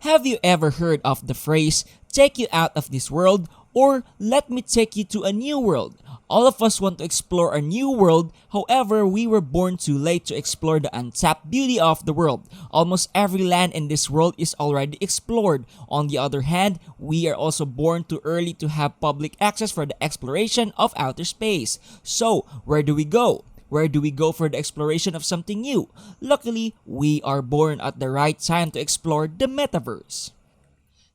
Have you ever heard of the phrase, take you out of this world, or let me take you to a new world? All of us want to explore a new world, however, we were born too late to explore the untapped beauty of the world. Almost every land in this world is already explored. On the other hand, we are also born too early to have public access for the exploration of outer space. So, where do we go? Where do we go for the exploration of something new? Luckily, we are born at the right time to explore the Metaverse.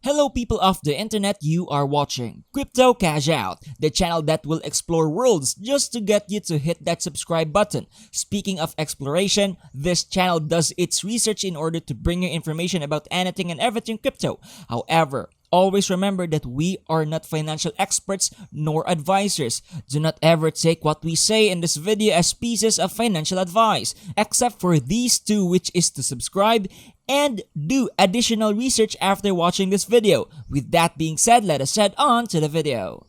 Hello people of the internet, you are watching Crypto Cash Out, the channel that will explore worlds just to get you to hit that subscribe button. Speaking of exploration, this channel does its research in order to bring you information about anything and everything crypto. However, always remember that we are not financial experts nor advisors. Do not ever take what we say in this video as pieces of financial advice, except for these two, which is to subscribe and do additional research after watching this video. With that being said, let us head on to the video.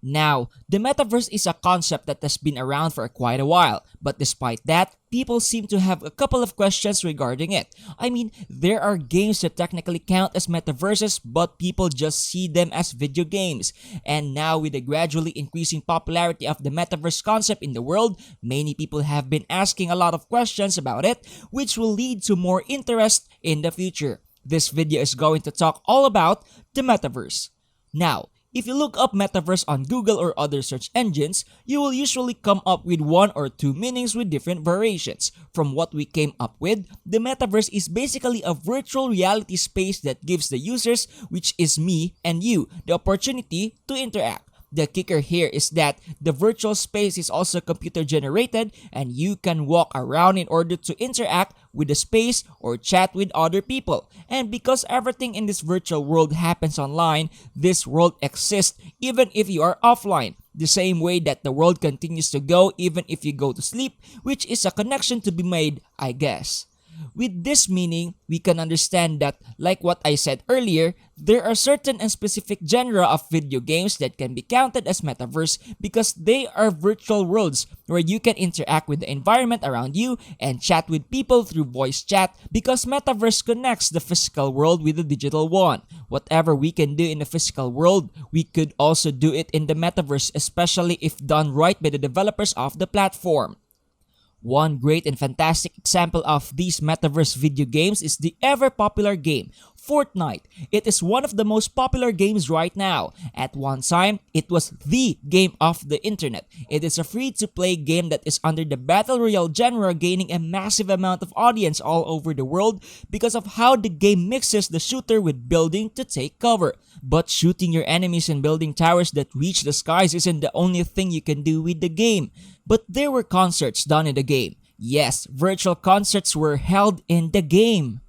Now, the Metaverse is a concept that has been around for quite a while, but despite that, people seem to have a couple of questions regarding it. I mean, there are games that technically count as metaverses, but people just see them as video games. And now with the gradually increasing popularity of the Metaverse concept in the world, many people have been asking a lot of questions about it, which will lead to more interest in the future. This video is going to talk all about the Metaverse. Now, if you look up Metaverse on Google or other search engines, you will usually come up with one or two meanings with different variations. From what we came up with, the Metaverse is basically a virtual reality space that gives the users, which is me and you, the opportunity to interact. The kicker here is that the virtual space is also computer generated and you can walk around in order to interact with the space or chat with other people. And because everything in this virtual world happens online, this world exists even if you are offline. The same way that the world continues to go even if you go to sleep, which is a connection to be made, I guess. With this meaning, we can understand that, like what I said earlier, there are certain and specific genre of video games that can be counted as metaverse because they are virtual worlds where you can interact with the environment around you and chat with people through voice chat because metaverse connects the physical world with the digital one. Whatever we can do in the physical world, we could also do it in the metaverse, especially if done right by the developers of the platform. One great and fantastic example of these metaverse video games is the ever-popular game, Fortnite. It is one of the most popular games right now. At one time, it was the game of the internet. It is a free-to-play game that is under the Battle Royale genre, gaining a massive amount of audience all over the world because of how the game mixes the shooter with building to take cover. But shooting your enemies and building towers that reach the skies isn't the only thing you can do with the game. But there were concerts done in the game. Yes, virtual concerts were held in the game.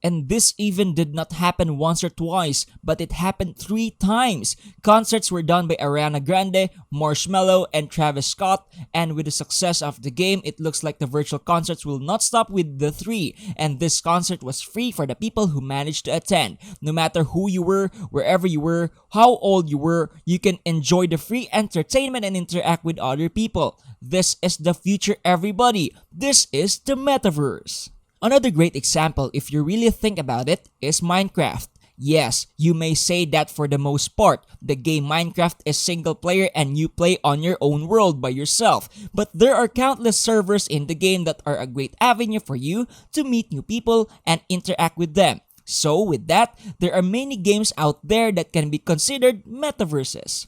And this even did not happen once or twice, but it happened 3 times. Concerts were done by Ariana Grande, Marshmello, and Travis Scott, and with the success of the game, it looks like the virtual concerts will not stop with the 3, and this concert was free for the people who managed to attend. No matter who you were, wherever you were, how old you were, you can enjoy the free entertainment and interact with other people. This is the future, everybody. This is the Metaverse. Another great example, if you really think about it, is Minecraft. Yes, you may say that for the most part, the game Minecraft is single player and you play on your own world by yourself. But there are countless servers in the game that are a great avenue for you to meet new people and interact with them. So with that, there are many games out there that can be considered metaverses.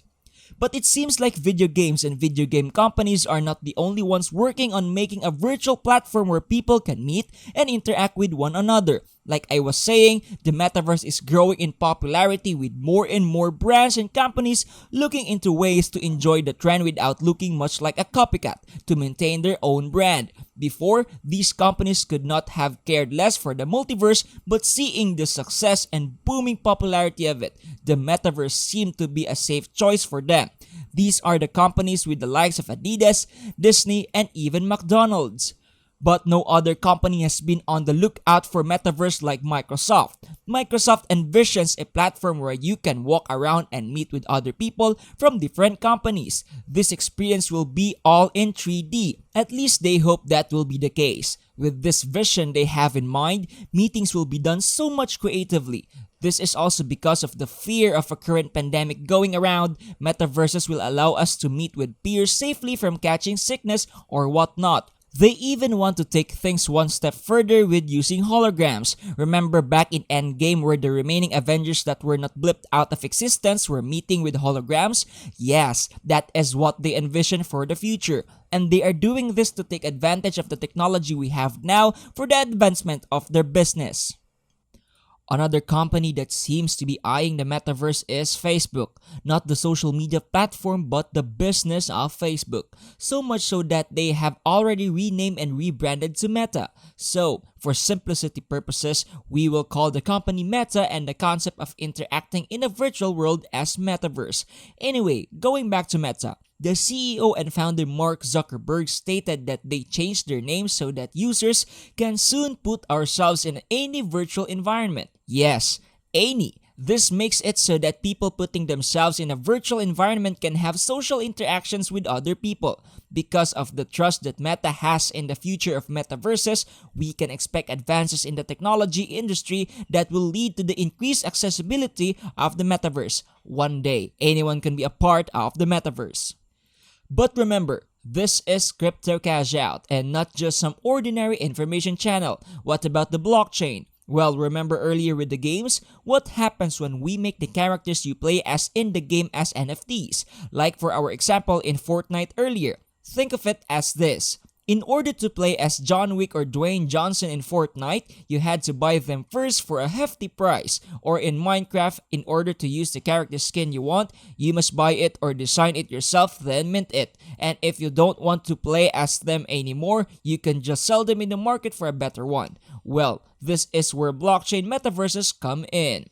But it seems like video games and video game companies are not the only ones working on making a virtual platform where people can meet and interact with one another. Like I was saying, the Metaverse is growing in popularity with more and more brands and companies looking into ways to enjoy the trend without looking much like a copycat to maintain their own brand. Before, these companies could not have cared less for the multiverse, but seeing the success and booming popularity of it, the Metaverse seemed to be a safe choice for them. These are the companies with the likes of Adidas, Disney, and even McDonald's. But no other company has been on the lookout for Metaverse like Microsoft. Microsoft envisions a platform where you can walk around and meet with other people from different companies. This experience will be all in 3D. At least they hope that will be the case. With this vision they have in mind, meetings will be done so much creatively. This is also because of the fear of a current pandemic going around. Metaverses will allow us to meet with peers safely from catching sickness or whatnot. They even want to take things one step further with using holograms. Remember back in Endgame where the remaining Avengers that were not blipped out of existence were meeting with holograms? Yes, that is what they envision for the future. And they are doing this to take advantage of the technology we have now for the advancement of their business. Another company that seems to be eyeing the metaverse is Facebook. Not the social media platform, but the business of Facebook. So much so that they have already renamed and rebranded to Meta. So, for simplicity purposes, we will call the company Meta and the concept of interacting in a virtual world as Metaverse. Anyway, going back to Meta. The CEO and founder Mark Zuckerberg stated that they changed their name so that users can soon put ourselves in any virtual environment. Yes, any. This makes it so that people putting themselves in a virtual environment can have social interactions with other people. Because of the trust that Meta has in the future of metaverses, we can expect advances in the technology industry that will lead to the increased accessibility of the metaverse. One day, anyone can be a part of the metaverse. But remember, this is Crypto Cash Out and not just some ordinary information channel. What about the blockchain? Well, remember earlier with the games? What happens when we make the characters you play as in the game as NFTs? Like for our example in Fortnite earlier. Think of it as this. In order to play as John Wick or Dwayne Johnson in Fortnite, you had to buy them first for a hefty price. Or in Minecraft, in order to use the character skin you want, you must buy it or design it yourself, then mint it. And if you don't want to play as them anymore, you can just sell them in the market for a better one. Well, this is where blockchain metaverses come in.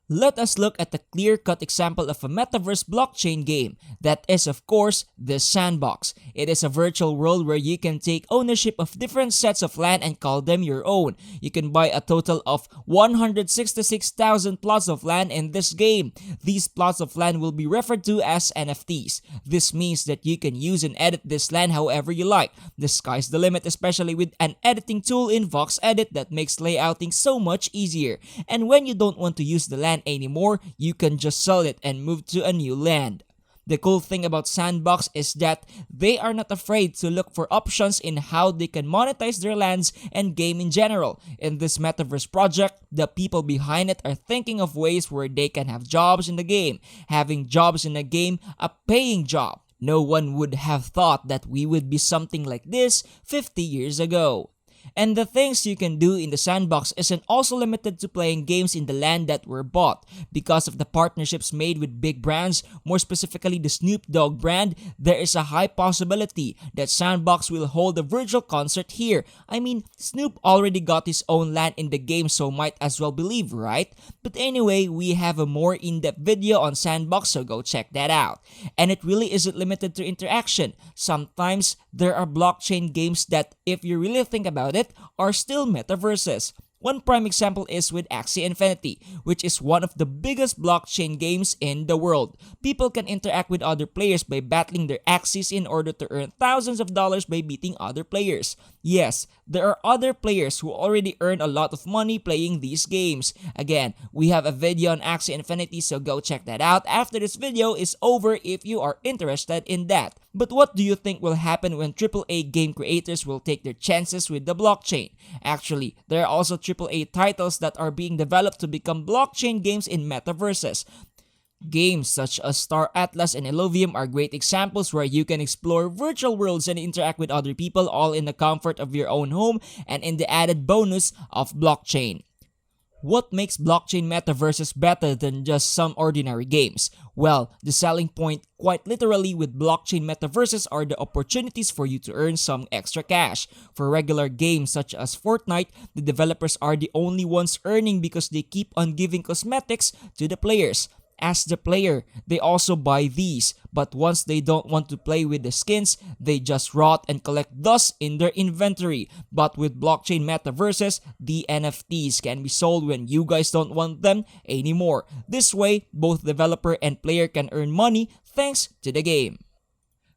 Let us look at a clear-cut example of a metaverse blockchain game. That is, of course, the Sandbox. It is a virtual world where you can take ownership of different sets of land and call them your own. You can buy a total of 166,000 plots of land in this game. These plots of land will be referred to as NFTs. This means that you can use and edit this land however you like. The sky's the limit, especially with an editing tool in Vox Edit that makes layouting so much easier. And when you don't want to use the land anymore, you can just sell it and move to a new land. The cool thing about Sandbox is that they are not afraid to look for options in how they can monetize their lands and game in general. In this metaverse project, the people behind it are thinking of ways where they can have jobs in the game. Having jobs in a game, a paying job. No one would have thought that we would be something like this 50 years ago. And the things you can do in the Sandbox isn't also limited to playing games in the land that were bought. Because of the partnerships made with big brands, more specifically the Snoop Dogg brand, there is a high possibility that Sandbox will hold a virtual concert here. I mean, Snoop already got his own land in the game, so might as well believe, right? But anyway, we have a more in-depth video on Sandbox, so go check that out. And it really isn't limited to interaction. Sometimes there are blockchain games that, if you really think about it, are still metaverses. One prime example is with Axie Infinity, which is one of the biggest blockchain games in the world. People can interact with other players by battling their Axies in order to earn thousands of dollars by beating other players. Yes, there are other players who already earn a lot of money playing these games. Again, we have a video on Axie Infinity, so go check that out after this video is over if you are interested in that. But what do you think will happen when AAA game creators will take their chances with the blockchain? Actually, there are also AAA titles that are being developed to become blockchain games in metaverses. Games such as Star Atlas and Illuvium are great examples where you can explore virtual worlds and interact with other people all in the comfort of your own home and in the added bonus of blockchain. What makes blockchain metaverses better than just some ordinary games? Well, the selling point quite literally with blockchain metaverses are the opportunities for you to earn some extra cash. For regular games such as Fortnite, the developers are the only ones earning because they keep on giving cosmetics to the players. as the player. They also buy these, but once they don't want to play with the skins, they just rot and collect dust in their inventory. But with blockchain metaverses, the NFTs can be sold when you guys don't want them anymore. This way, both developer and player can earn money thanks to the game.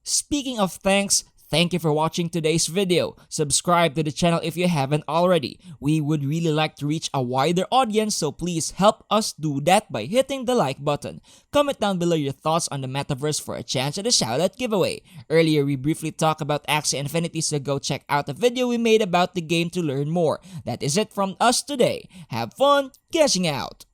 Speaking of thanks, thank you for watching today's video. Subscribe to the channel if you haven't already. We would really like to reach a wider audience, so please help us do that by hitting the like button. Comment down below your thoughts on the Metaverse for a chance at a shoutout giveaway. Earlier, we briefly talked about Axie Infinity, so go check out the video we made about the game to learn more. That is it from us today. Have fun cashing out!